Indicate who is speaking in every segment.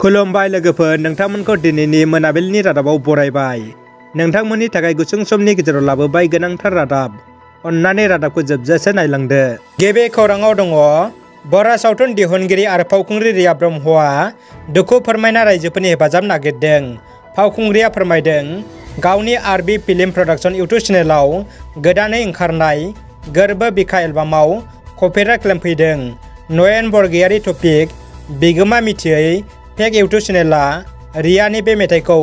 Speaker 1: खुलुमबाय लोगोफोर, नोंथांमोनखौ दिनैनि मोनाबिलिनि रादाबाव बरायबाय। नोंथांमोननि थाखाय गुसुं समनि गेजेराव लाबोबाय गोनांथार रादाब। अन्नानै रादाबखौ जोबजासे नायलांदो। गिबि खौराङाव दङ, बर' सावथुन दिहुनगिरि आरो फावखुंग्रि रिया ब्रह्मआ दुखु फोरमायना रायजोफोरनि हेफाजाब नागिरदों। फावखुंग्रिया फोरमायदों, गावनि आरबि फिल्म प्रडाक्शन इउटुब चेनेलाव गोदानै ओंखारनाय गोरबो बिखा एलबामाव कपिराइट क्लेम फैदों। नयन बरगयारि टपिक बिगोमा मिथियै फेक इउटुब चेनेला रियानि बे मेथाइखौ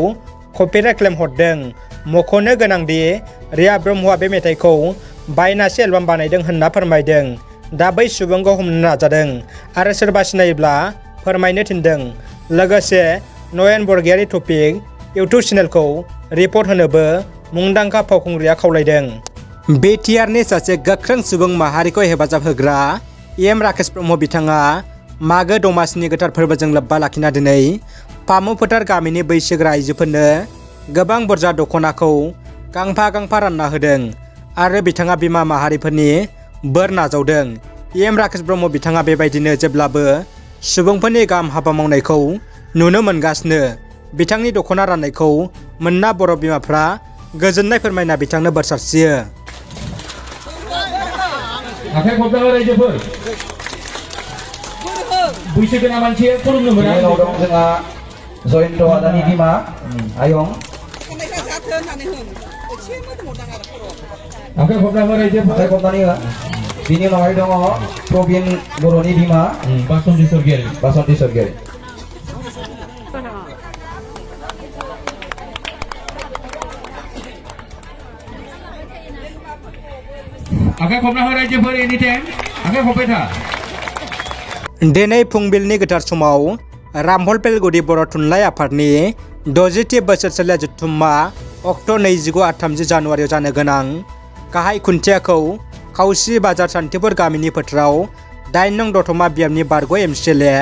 Speaker 1: कपिराइट क्लेम हरदों। मख'नो गोनांदि रिया ब्रह्मआ बे मेथाइखौ बायनासो एलबाम बानायदों होनना फोरमायदों। दा बै सुबुंखौ हमनो नाजादों आरो सोरबा सिनायोब्ला फोरमायनो थिनदों। लोगोसे नयन बरगयारि टपिक इउटुब चेनेलखौ रिपर्ट होनोबो मुंदांखा फावखुंग्रिया खावलायदों। बिटिआरनि सासे गोख्रों सुबुं माहारिखौ हेफाजाब होग्रा एम राकेश ब्रह्म बिथाङा मागो दमासिनि गोथार फोरबोजों लोब्बा लाखिना दिनै फामु फोथार गामिनि बैसोगोरा आइजोफोरनो गोबां बुरजा दख'नाखौ गांफा गांफा रानना होदों आरो बिथाङा बिमा माहारिफोरनि बोर नाजावदों। एम राकेश ब्रह्म बिथाङा बेबायदिनो जेब्लाबो सुबुंफोरनि गाहाम हाबा मावनायखौ नुनो मोनगासिनो। बिथांनि दख'ना राननायखौ मोनना बर' बिमाफ्रा गोजोननाय फोरमायना बिथांनो बोर सारस्रियो।
Speaker 2: बैसोगोरा मानसिया खुलुमनो मोना। जोंहा जयन्त आदानि बिमा आयं आखाइ खबनानै हो। बिनि उनावहाय दङ प्रबिन बर'नि बिमा बासन्ति सरगियारि। आखाइ खबना हो रायजोफोर, एनि टाइम आखाइ खबबाय था।
Speaker 1: दिनै फुंबिलिनि गोथार समाव रामफल बेलगुरि बर' थुनलाइ आफादनि 60थि बोसोरसालिया जथुम्मा अक्ट' 29 आरो 30 जानुवारियाव जानो गोनां गाहाय खुन्थियाखौ खावसि बाजार सान्थिपुर गामिनि फोथाराव 8 नं दतमा बियाबनि बारग' एमसिएलए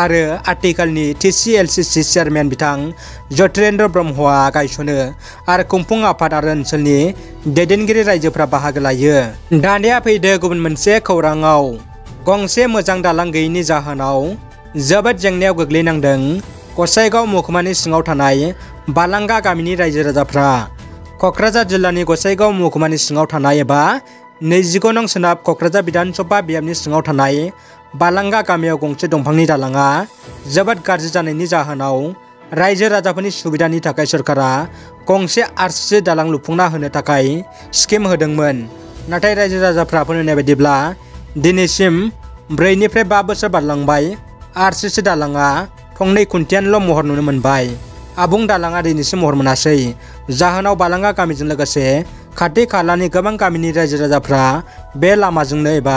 Speaker 1: आरो आथिखालनि TCLCC चेयारमेन बिथां ज्योतिरेन्द्र ब्रह्मआ गायसनो आरो खुंफुं आफाद आरो ओनसोलनि दैदेनगिरि रायजोफोरा बाहागो लायो। दानिया फैदो गुबुन मोनसे खौराङाव। गंसे मोजां दालां गैयैनि जाहोनाव जोबोद जेंनायाव गोग्लैनांदों गसाइगाव महकुमानि सिङाव थानाय बालांगा गामिनि रायजो राजाफ्रा। क'क्राझार जिल्लानि गसाइगाव महकुमानि सिङाव थानाय एबा 29 नं सोनाब क'क्राझार बिधानसभा बियाबनि सिङाव थानाय बालांगा गामियाव गंसे दंफांनि दालाङा जोबोद गाज्रि जानायनि जाहोनाव रायजो राजाफोरनि सुबिदानि थाखाय सरकारा गंसे आरसीसी दालां लुफुंना होनो थाखाय स्किम होदोंमोन। नाथाय रायजो राजाफ्रा फोरमायनाय बायदिब्ला दिनैसिम 4 निफ्राय 5 बोसोर बारलांबाय, आरसीसी दालाङा थंनै खुन्थियानिल' महर नुनो मोनबाय। आबुं दालाङा दिनैसिम महर मोनासै। जाहोनाव बालांगा गामिजों लोगोसे खाथि खालानि गोबां गामिनि रायजो राजाफ्रा बे लामाजोंनो एबा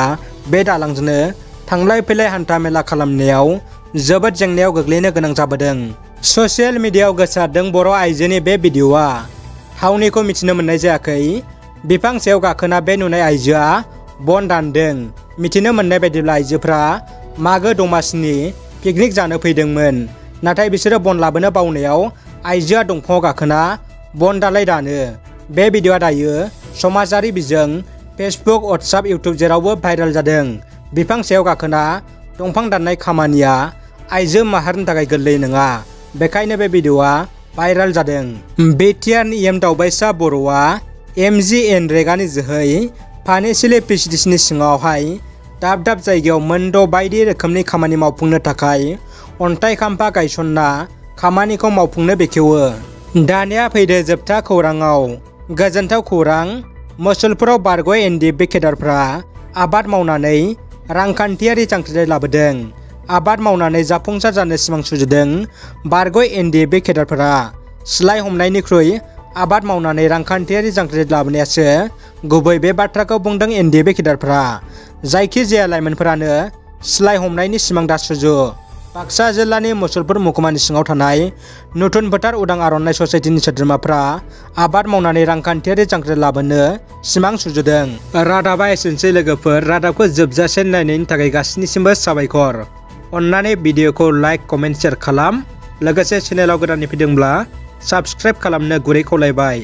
Speaker 1: बे दालांजोंनो थांलाय फैलाय हान्था मेला खालामनायाव जोबोद जेंनायाव गोग्लैनो गोनां जाबोदों। ससियेल मिडियायाव गोसारदों बर' आइजोनि बे भिडिअ'आ। थावनिखौ मिथिनो मोननाय जायाखै। बिफां सायाव गाखोना बे नुनाय आइजोआ बन दानदों। मिथिनो मोननाय बायदिब्ला आइजोफ्रा मागो दमासिनि पिकनिक जानो फैदोंमोन। नाथाय बिसोरो बन लाबोनो बावनायाव आइजोआ दंफाङाव गाखोना बन दालाय दानो। बे भिडिअ'आ दायो समाजारि बिजों फेसबुक, व्हाट्सएप, इउटुब जेरावबो भाइरेल जादों। बिफां सायाव गाखोना दंफां दाननाय खामानिया आइजो माहारिनि थाखाय गोरलै नङा। बेखायनो बे भिडिअ'आ भाइरेल जादों। बिटिआरनि एम दावबायसा बर'आ MGNरेगानि जोहै फानेसिलि PCDCनि सिङावहाय दाब दाब जायगायाव मोनद' बायदि रोखोमनि खामानि मावफुंनो थाखाय अन्थाइ खाम्फा गायसनना खामानिखौ मावफुंनो बेखेवो। दानिया फैदो जोबथा खौराङाव। गोजोनथाव खौरां, मसलपुराव बारग' NDP केडारफ्रा आबाद मावनानै रांखान्थियारि जांख्रिथाय लाबोदों। आबाद मावनानै जाफुंसार जानो सिमां सुजुदों बारग' NDP केडारफोरा। सिलाइ हमनायनिख्रुइ आबाद मावनानै रांखान्थियारि जांख्रिथाय लाबोनायासो गुबै, बे बाथ्राखौ बुंदों NDP केडारफ्रा। जायखिजाया लाइमोनफोरानो सिलाइ हमनायनि सिमां दासुजु। बाक्सा जिल्लानि मुसलपुर महकुमानि सिङाव थानाय नुथुन फोथार उदां आर'नाइ ससाइटिनि सोद्रोमाफ्रा आबाद मावनानै रांखान्थियारि जांख्रिथाय लाबोनो सिमां सुजुदों। रादाबा एसेनोसै लोगोफोर। रादाबखौ जोबजासे नायनायनि थाखाय गासिनिसिमबो साबायखर। अन्नानै भिडिअखौ लाइक, कमेन्ट, शेयार खालाम। लोगोसे चेनेलाव गोदानै फैदोंब्ला साबस्क्राइब खालामनो गुरै खावलायबाय।